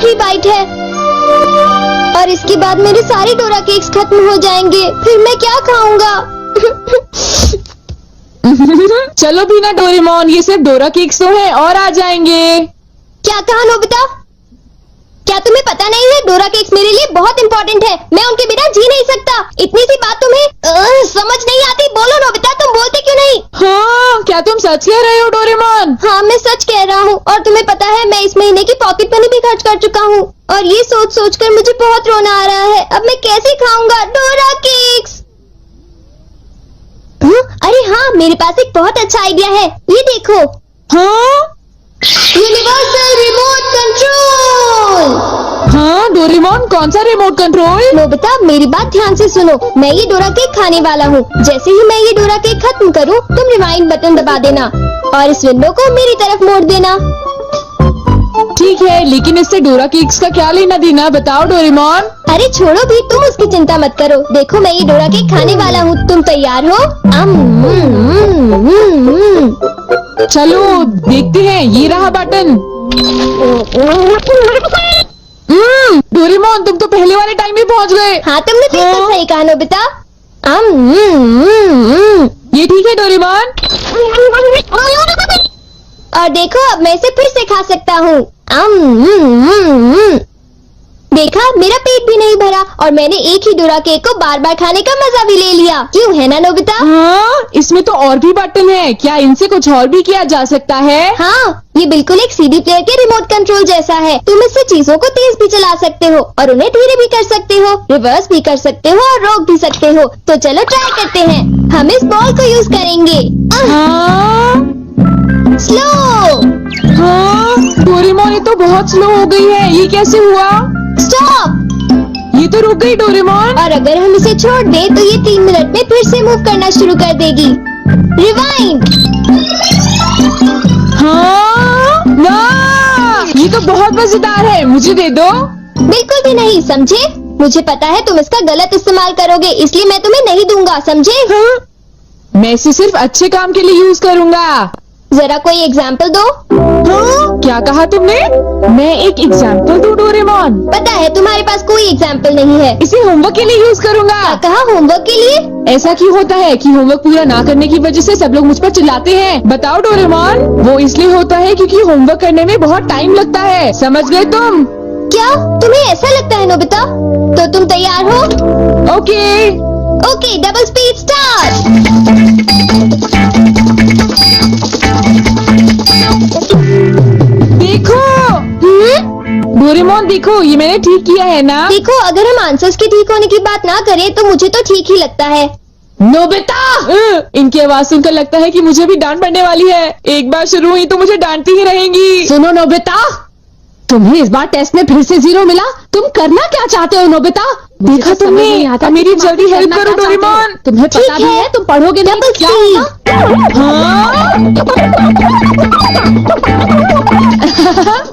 आखिरी बाइट है और इसके बाद मेरे सारे डोरा केक्स खत्म हो जाएंगे। फिर मैं क्या खाऊंगा? चलो भी ना डोरेमोन, ये सिर्फ डोरा केक्स तो है और आ जाएंगे। क्या कहा नोबिता? क्या तुम्हें पता नहीं है डोरा केक्स मेरे लिए बहुत इंपॉर्टेंट है। मैं उनके बिना जी नहीं सकता। इतनी सी बात तुम्हें समझ नहीं आती? बोलो नोबिता, तुम बोलते क्यों नहीं? हाँ, क्या तुम सच कह रहे हो डोरेमोन? हाँ, मैं सच कह रहा हूँ। और तुम्हें पता है मैं इस महीने की पॉकेट मनी भी खर्च कर चुका हूँ और ये सोच सोच कर मुझे बहुत रोना आ रहा है। अब मैं कैसे खाऊंगा डोरा केक्स? अरे हाँ, मेरे पास एक बहुत अच्छा आइडिया है। ये देखो। हाँ यूनिवर्सल रिमोट कंट्रोल। हाँ डोरेमोन, कौन सा रिमोट कंट्रोल? नोबिता, मेरी बात ध्यान से सुनो। मैं ये डोरा केक खाने वाला हूँ। जैसे ही मैं ये डोरा केक खत्म करूँ, तुम रिवाइंड बटन दबा देना और इस विंडो को मेरी तरफ मोड़ देना। ठीक है, लेकिन इससे डोरा केक्स का क्या लेना देना, बताओ डोरेमोन। अरे छोड़ो भी, तुम उसकी चिंता मत करो। देखो, मैं ये डोरा केक खाने वाला हूँ। तुम तैयार हो? चलो देखते हैं, ये रहा बटन। डोरेमोन, तुम तो पहले वाले टाइम में पहुँच गए। हाँ, तुमने बिल्कुल सही कहा नोबिता। ये ठीक है डोरेमोन। और देखो, अब मैं इसे फिर से खा सकता हूँ। देखा, मेरा पेट भी नहीं भरा और मैंने एक ही डोरा केक को बार बार खाने का मजा भी ले लिया। क्यों, है ना नोबिता? हाँ, इसमें तो और भी बटन है। क्या इनसे कुछ और भी किया जा सकता है? हाँ, ये बिल्कुल एक सीडी प्लेयर के रिमोट कंट्रोल जैसा है। तुम इससे चीजों को तेज भी चला सकते हो और उन्हें धीरे भी कर सकते हो, रिवर्स भी कर सकते हो और रोक भी सकते हो। तो चलो ट्राई करते हैं। हम इस बॉल को यूज करेंगे। स्लो। हाँ डोरेमोन, ये तो बहुत स्लो हो गई है। ये कैसे हुआ? स्टॉप। ये तो रुक गई डोरेमोन। और अगर हम इसे छोड़ दें तो ये 3 मिनट में फिर से मूव करना शुरू कर देगी। रिवाइंड। हाँ ना, ये तो बहुत मजेदार है, मुझे दे दो। बिल्कुल भी नहीं, समझे? मुझे पता है तुम इसका गलत इस्तेमाल करोगे, इसलिए मैं तुम्हें नहीं दूंगा, समझे? हाँ? मैं इसे सिर्फ अच्छे काम के लिए यूज करूँगा। जरा कोई एग्जाम्पल दो। हाँ? क्या कहा तुमने? मैं एक एग्जाम्पल दूं डोरेमोन? पता है तुम्हारे पास कोई एग्जाम्पल नहीं है। इसे होमवर्क के लिए यूज करूँगा। क्या कहा, होमवर्क के लिए? ऐसा क्यों होता है कि होमवर्क पूरा ना करने की वजह से सब लोग मुझ पर चिल्लाते हैं? बताओ डोरेमोन। वो इसलिए होता है क्योंकि होमवर्क करने में बहुत टाइम लगता है, समझ गए तुम? क्या तुम्हें ऐसा लगता है नोबिता? तो तुम तैयार हो? Okay. Okay, double speed start. देखो डोरेमोन, देखो ये मैंने ठीक किया है ना? देखो, अगर हम आंसर्स के ठीक होने की बात ना करें तो मुझे तो ठीक ही लगता है। नोबिता, इनकी आवाज सुनकर लगता है कि मुझे भी डांट पड़ने वाली है। एक बार शुरू हुई तो मुझे डांटती ही रहेंगी। सुनो नोबिता, तुम्हें इस बार टेस्ट में फिर से 0 मिला। तुम करना क्या चाहते हो नोबिता? देखा तुमने? मेरी जल्दी हेल्प करो डोरेमोन। तुम्हें पता भी है तुम पढ़ोगे नहीं तो क्या होगा? हाँ?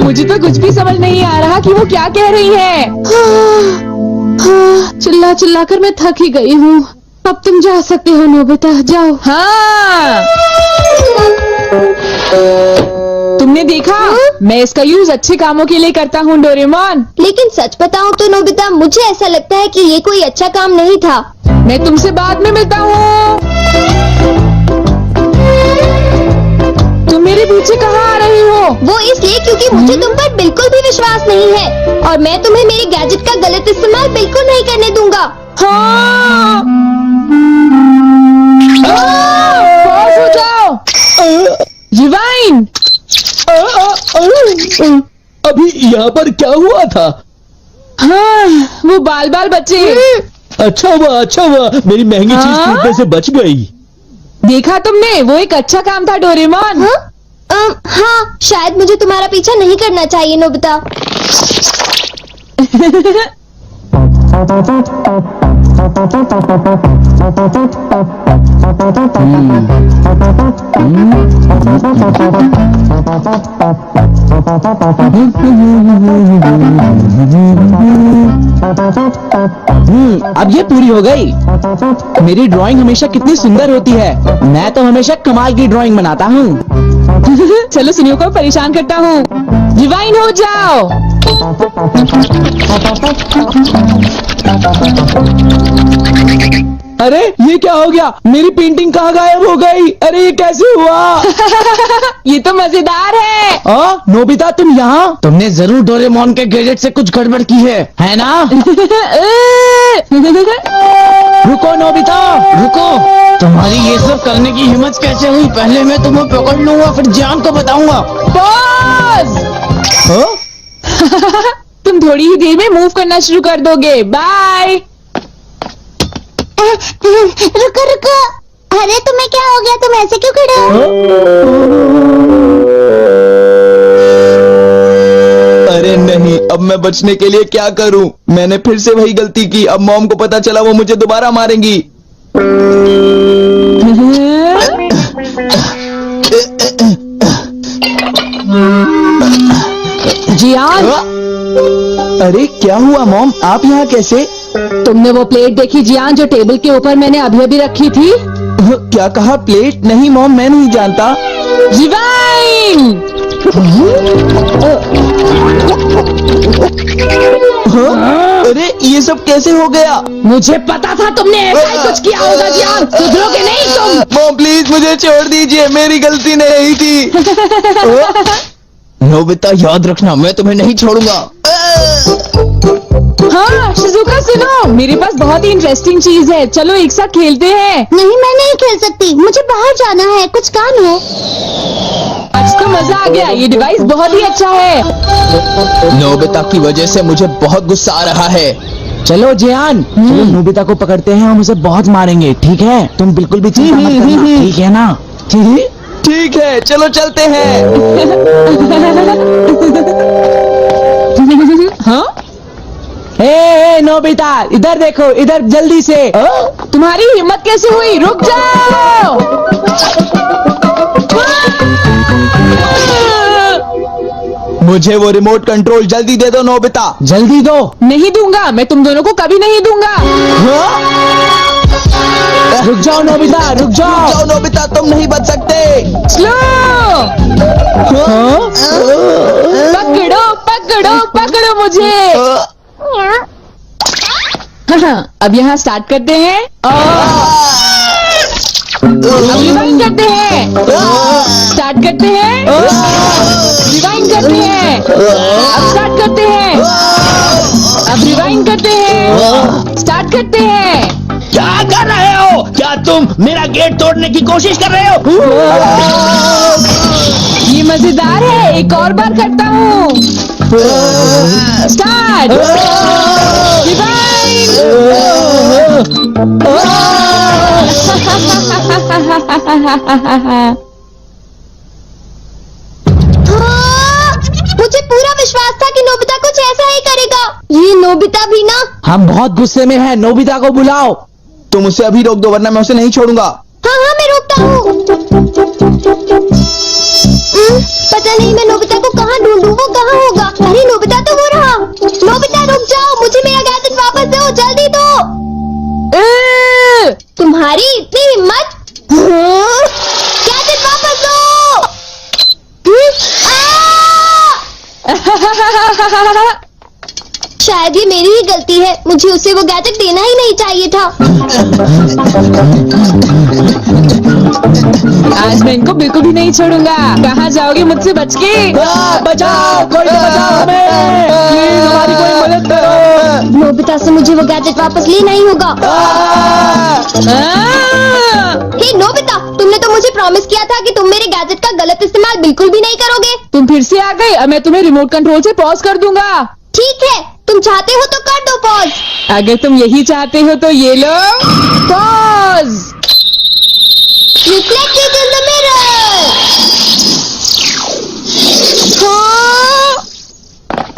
मुझे तो कुछ भी समझ नहीं आ रहा कि वो क्या कह रही है। चिल्ला चिल्ला कर मैं थक ही गई हूँ। अब तुम जा सकते हो नोबिता, जाओ। हाँ, तुमने देखा? मैं इसका यूज अच्छे कामों के लिए करता हूँ डोरेमोन। लेकिन सच बताऊं तो नोबिता, मुझे ऐसा लगता है कि ये कोई अच्छा काम नहीं था। मैं तुमसे बाद में मिलता हूँ। तुम मेरे पीछे कहाँ आ रही हो? वो इसलिए क्योंकि मुझे तुम पर बिल्कुल भी विश्वास नहीं है और मैं तुम्हें मेरे गैजेट का गलत इस्तेमाल बिल्कुल नहीं करने दूंगा। हाँ। पास हो जाओ। रिवाइंड। अभी यहाँ पर क्या हुआ था? हाँ, वो बाल बाल बच्चे। अच्छा हुआ, मेरी महंगी चीज हाँ? टूटने से बच गई। देखा तुमने? वो एक अच्छा काम था डोरेमोन। हाँ, शायद मुझे तुम्हारा पीछा नहीं करना चाहिए नोबिता। अब ये पूरी हो गई। मेरी ड्राइंग हमेशा कितनी सुंदर होती है। मैं तो हमेशा कमाल की ड्राइंग बनाता हूँ। चलो सुनियो को परेशान करता हूँ। रिवाइंड हो जाओ। अरे ये क्या हो गया? मेरी पेंटिंग कहाँ गायब हो गई? अरे ये कैसे हुआ? ये तो मजेदार है। नोबिता तुम यहाँ? तुमने जरूर डोरेमोन के गैजेट से कुछ गड़बड़ की है ना? रुको नोबिता, रुको। तुम्हारी ये सब करने की हिम्मत कैसे हुई? पहले मैं तुम्हें पकड़ लूंगा, फिर जान को बताऊंगा। पॉज। तुम थोड़ी ही देर में मूव करना शुरू कर दोगे। बाय। रुको रुको, अरे तुम्हें क्या हो गया? तुम ऐसे क्यों खड़े हो? अरे नहीं, अब मैं बचने के लिए क्या करूं? मैंने फिर से वही गलती की। अब मॉम को पता चला, वो मुझे दोबारा मारेंगी। जियान, अरे क्या हुआ मॉम, आप यहाँ कैसे? तुमने वो प्लेट देखी जियान जो टेबल के ऊपर मैंने अभी अभी रखी थी? क्या कहा? प्लेट? नहीं मॉम, मैं नहीं जानता। रिवाइंड। अरे ये सब कैसे हो गया? मुझे पता था तुमने ऐसा ही कुछ किया होगा जियान, सुधरोगे नहीं तुम। मॉम प्लीज मुझे छोड़ दीजिए, मेरी गलती नहीं थी। नोबिता याद रखना, मैं तुम्हें नहीं छोड़ूंगा। हाँ शिजुका सुनो, मेरे पास बहुत ही इंटरेस्टिंग चीज है, चलो एक साथ खेलते हैं। नहीं, मैं नहीं खेल सकती, मुझे बाहर जाना है, कुछ काम है। आज तो मजा आ गया, ये डिवाइस बहुत ही अच्छा है। नोबिता की वजह से मुझे बहुत गुस्सा आ रहा है। चलो जियान, चलो नोबिता को पकड़ते हैं, हम उसे बहुत मारेंगे, ठीक है? तुम बिल्कुल भी चिंता मत करना, ठीक है ना? ठीक है, चलो चलते हैं। हाँ? ए नोबिता, इधर देखो, इधर जल्दी से। तुम्हारी हिम्मत कैसे हुई? रुक जाओ। मुझे वो रिमोट कंट्रोल जल्दी दे दो नोबिता। जल्दी दो। नहीं दूंगा, मैं तुम दोनों को कभी नहीं दूंगा। रुक जाओ नोबिता, रुक जाओ। जाओ नोबिता, तुम नहीं बच सकते। स्लो। पकड़ो पकड़ो पकड़ो मुझे। अब यहाँ स्टार्ट करते हैं। अब रिवाइंड करते हैं। स्टार्ट करते हैं। रिवाइंड करते हैं। अब स्टार्ट करते हैं। अब रिवाइंड करते हैं। स्टार्ट करते हैं। क्या कर रहे हो? क्या तुम मेरा गेट तोड़ने की कोशिश कर रहे हो? ये मजेदार है, एक और बार करता हूँ। स्टार्ट। मुझे पूरा विश्वास था कि नोबिता कुछ ऐसा ही करेगा। ये नोबिता भी ना। हम बहुत गुस्से में हैं, नोबिता को बुलाओ। तुम उसे अभी रोक दो, वरना मैं उसे नहीं छोड़ूंगा। हाँ हाँ, मैं रोकता हूँ। पता नहीं मैं नोबिता को कहाँ ढूंढूं, वो कहाँ होगा? अरे नोबिता तो वो रहा। नोबिता रुक जाओ, मुझे मेरा गैजेट वापस दो, जल्दी दो। तुम्हारी इतनी हिम्मत? गैजेट वापस दो। शायद ये मेरी ही गलती है, मुझे उसे वो गैजेट देना ही नहीं चाहिए था। आज मैं इनको बिल्कुल भी नहीं छोड़ूंगा। कहाँ जाओगे मुझसे बच के? बचाओ, कोई तो बचाओ हमें। प्लीज हमारी कोई मदद करो। नोबिता से मुझे वो गैजेट वापस लेना ही होगा। हे नोबिता, तुमने तो मुझे प्रॉमिस किया था कि तुम मेरे गैजेट का गलत इस्तेमाल बिल्कुल भी नहीं करोगे। तुम फिर से आ गए, अब मैं तुम्हें रिमोट कंट्रोल से पॉज कर दूंगा। ठीक है, तुम चाहते हो तो कर दो पॉज। अगर तुम यही चाहते हो तो ये लो pause. Reflected in the mirror.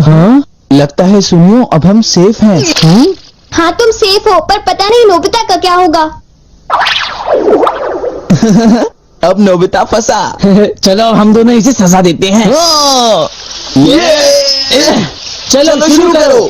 हाँ, लगता है सुनियो, अब हम सेफ हैं। हाँ तुम सेफ हो, पर पता नहीं नोबिता का क्या होगा। अब नोबिता फंसा। चलो हम दोनों इसे सजा देते हैं। चलो शुरू करो।